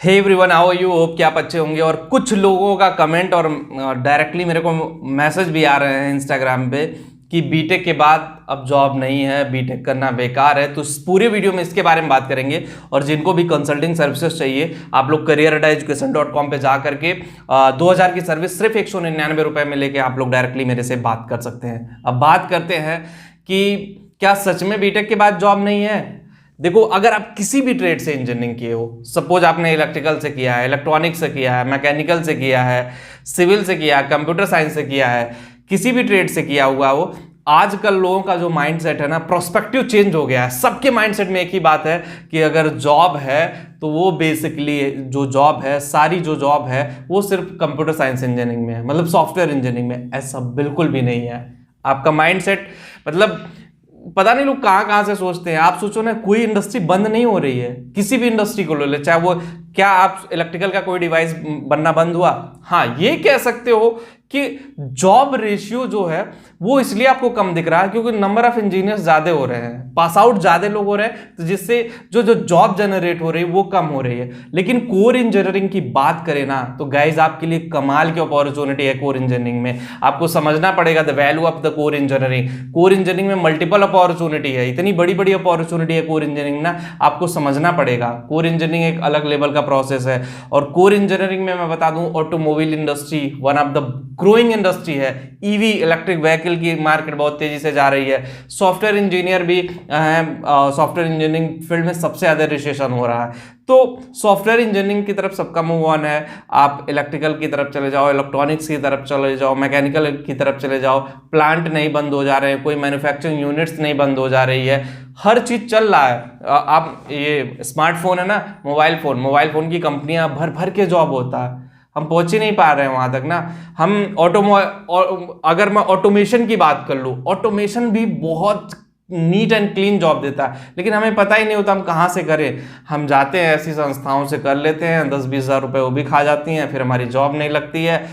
Hey everyone, how are you? Hope कि आप अच्छे होंगे। और कुछ लोगों का कमेंट और डायरेक्टली मेरे को मैसेज भी आ रहे हैं इंस्टाग्राम पे कि बीटेक के बाद अब जॉब नहीं है, बीटेक करना बेकार है। तो इस पूरे वीडियो में इसके बारे में बात करेंगे। और जिनको भी कंसल्टिंग सर्विसेज चाहिए, आप लोग career-education.com पे जा करके 2000 की सर्विस सिर्फ 199 रुपए में लेके आप लोग डायरेक्टली मेरे से बात कर सकते हैं। अब बात करते हैं कि क्या सच में बीटेक के बाद जॉब नहीं है। देखो, अगर आप किसी भी ट्रेड से इंजीनियरिंग किए हो, सपोज आपने इलेक्ट्रिकल से किया है, इलेक्ट्रॉनिक्स से किया है, मैकेनिकल से किया है, सिविल से किया है, कंप्यूटर साइंस से किया है, किसी भी ट्रेड से किया हुआ हो, आजकल लोगों का जो माइंडसेट है ना, प्रोस्पेक्टिव चेंज हो गया है। सबके माइंडसेट में एक ही बात है कि अगर जॉब है तो वो बेसिकली जो जॉब है, सारी जो जॉब है वो सिर्फ कंप्यूटर साइंस इंजीनियरिंग में है, मतलब सॉफ्टवेयर इंजीनियरिंग में। ऐसा बिल्कुल भी नहीं है। आपका माइंडसेट मतलब पता नहीं लोग कहां कहां से सोचते हैं। आप सोचो ना, कोई इंडस्ट्री बंद नहीं हो रही है। किसी भी इंडस्ट्री को ले, चाहे वो क्या आप इलेक्ट्रिकल का कोई डिवाइस बनना बंद हुआ? हाँ, ये कह सकते हो कि जॉब रेशियो जो है वो इसलिए आपको कम दिख रहा है क्योंकि नंबर ऑफ इंजीनियर्स ज्यादा हो रहे हैं, पास आउट ज्यादा लोग हो रहे हैं, तो जिससे जो जो जॉब जनरेट हो रही है वो कम हो रही है। लेकिन कोर इंजीनियरिंग की बात करें ना, तो गाइज आपके लिए कमाल की अपॉर्चुनिटी है कोर इंजीनियरिंग में। आपको समझना पड़ेगा the value of the core engineering. Core engineering में मल्टीपल अपॉर्चुनिटी है, इतनी बड़ी बड़ी अपॉर्चुनिटी है कोर इंजीनियरिंग ना, आपको समझना पड़ेगा। कोर इंजीनियरिंग एक अलग लेवल का प्रोसेस है। और कोर इंजीनियरिंग में मैं बता दूं, automobile industry one of the growing industry है। ईवी इलेक्ट्रिक व्हीकल की मार्केट बहुत तेजी से जा रही है। सॉफ्टवेयर इंजीनियर भी सॉफ्टवेयर इंजीनियरिंग फील्ड में सबसे ज्यादा रिसेशन हो रहा है। तो सॉफ्टवेयर इंजीनियरिंग की तरफ सबका मूव ऑन है। आप इलेक्ट्रिकल की तरफ चले जाओ, इलेक्ट्रॉनिक्स की तरफ चले जाओ, मैकेनिकल की तरफ चले जाओ। प्लांट नहीं बंद हो जा रहे हैं, कोई मैन्युफैक्चरिंग यूनिट्स नहीं बंद हो जा रही है, हर चीज चल रहा है। आप ये स्मार्टफोन है ना, मोबाइल फोन की कंपनियां भर भर के जॉब होता है। हम पहुंच ही नहीं पा रहे हैं वहां तक ना। हम अगर मैं ऑटोमेशन की बात कर लूं, ऑटोमेशन भी बहुत नीट एंड क्लीन जॉब देता है, लेकिन हमें पता ही नहीं होता हम कहाँ से करें। हम जाते हैं ऐसी संस्थाओं से कर लेते हैं, 10-20 हज़ार रुपए वो भी खा जाती हैं, फिर हमारी जॉब नहीं लगती है।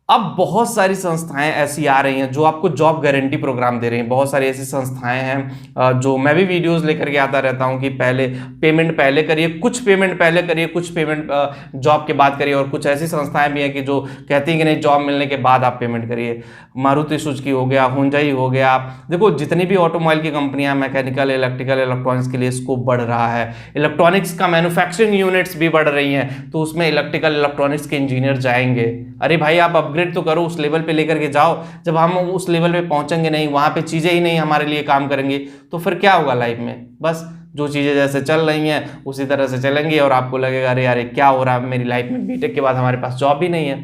अब बहुत सारी संस्थाएं ऐसी आ रही हैं जो आपको जॉब गारंटी प्रोग्राम दे रही हैं। बहुत सारी ऐसी संस्थाएं हैं जो मैं भी वीडियोस लेकर के आता रहता हूं कि पहले पेमेंट पहले करिए, कुछ पेमेंट पहले करिए, कुछ पेमेंट जॉब के बाद करिए। और कुछ ऐसी संस्थाएं भी हैं कि जो कहती हैं कि नहीं, जॉब मिलने के बाद आप पेमेंट करिए। मारुति सुजुकी हो गया, हुंडई हो गया, देखो जितनी भी ऑटोमोबाइल की कंपनियां, मैकेनिकल, इलेक्ट्रिकल, इलेक्ट्रॉनिक्स के लिए स्कोप बढ़ रहा है। इलेक्ट्रॉनिक्स का मैन्युफैक्चरिंग यूनिट्स भी बढ़ रही हैं, तो उसमें इलेक्ट्रिकल इलेक्ट्रॉनिक्स के इंजीनियर जाएंगे। अरे भाई, आप अपग्रेड तो करो, उस लेवल पे लेकर के जाओ। जब हम उस लेवल पे पहुंचेंगे नहीं, वहां पे चीजें ही नहीं हमारे लिए काम करेंगी, तो फिर क्या होगा लाइफ में? बस जो चीजें जैसे चल रही हैं उसी तरह से चलेंगी और आपको लगेगा अरे यार क्या हो रहा है मेरी लाइफ में, बीटेक के बाद हमारे पास जॉब भी नहीं है।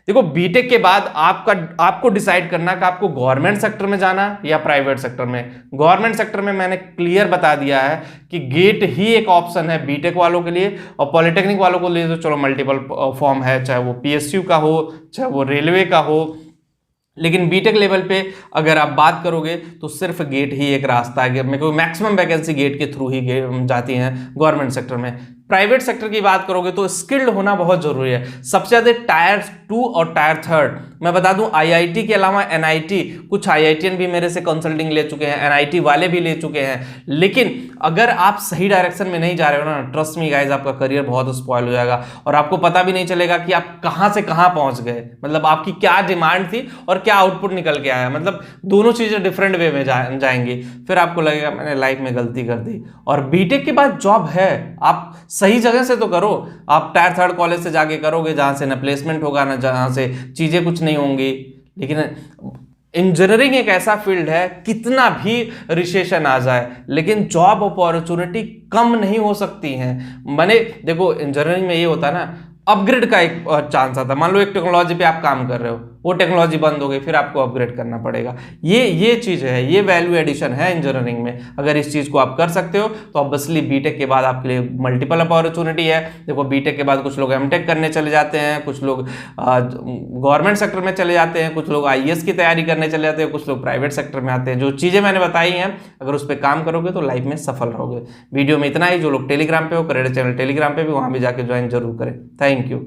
देखो, बीटेक के बाद आपको डिसाइड करना कि आपको गवर्नमेंट सेक्टर में जाना या प्राइवेट सेक्टर में। गवर्नमेंट सेक्टर में मैंने क्लियर बता दिया है कि गेट ही एक ऑप्शन है बीटेक वालों के लिए। और पॉलिटेक्निक वालों को लिए तो चलो मल्टीपल फॉर्म है, चाहे वो पीएसयू का हो, चाहे वो रेलवे का हो। लेकिन बीटेक लेवल पे अगर आप बात करोगे तो सिर्फ गेट ही एक रास्ता है। मेरे को मैक्सिमम वैकेंसी गेट के थ्रू ही जाती हैं गवर्नमेंट सेक्टर में। प्राइवेट सेक्टर की बात करोगे तो स्किल्ड होना बहुत जरूरी है। सबसे ज्यादा टायर 2 और टायर 3। मैं बता दूं, आईआईटी के अलावा एनआईटी, कुछ आईआईटीएन भी मेरे से कंसल्टिंग ले चुके हैं, एनआईटी वाले भी ले चुके हैं। लेकिन अगर आप सही डायरेक्शन में नहीं जा रहे हो ना, ट्रस्ट मी गाइस, आपका करियर बहुत स्पॉइल हो जाएगा और आपको पता भी नहीं चलेगा कि आप कहां से कहां पहुंच गए। मतलब आपकी क्या डिमांड थी और क्या आउटपुट निकल के आया, मतलब दोनों चीजें डिफरेंट वे में जाएंगी। फिर आपको लगेगा मैंने लाइफ में गलती कर दी। और बीटेक के बाद जॉब है, आप सही जगह से तो करो। आप टायर 3 कॉलेज से जाके करोगे जहां से ना प्लेसमेंट होगा, ना जहां से चीजें कुछ नहीं होंगी। लेकिन इंजीनियरिंग एक ऐसा फील्ड है, कितना भी रिसेशन आ जाए लेकिन जॉब अपॉर्चुनिटी कम नहीं हो सकती हैं। मैंने देखो, इंजीनियरिंग में ये होता है ना, अपग्रेड का एक चांस आता है। मान लो एक टेक्नोलॉजी पे आप काम कर रहे हो, वो टेक्नोलॉजी बंद हो गई, फिर आपको अपग्रेड करना पड़ेगा। ये चीज है, ये वैल्यू एडिशन है इंजीनियरिंग में। अगर इस चीज को आप कर सकते हो तो ऑब्वियसली बीटेक के बाद आपके लिए मल्टीपल अपॉर्चुनिटी है। देखो, बीटेक के बाद कुछ लोग एमटेक करने चले जाते हैं, कुछ लोग गवर्नमेंट सेक्टर में चले जाते हैं, कुछ लोग आईएएस की तैयारी करने चले जाते हैं, कुछ लोग प्राइवेट सेक्टर में आते हैं। जो चीजें मैंने बताई हैं, अगर उस पर काम करोगे तो लाइफ में सफल रहोगे। वीडियो में इतना ही। जो लोग टेलीग्राम पे हो, करियर चैनल टेलीग्राम पे भी, वहां भी जाके ज्वाइन जरूर करें। Thank you.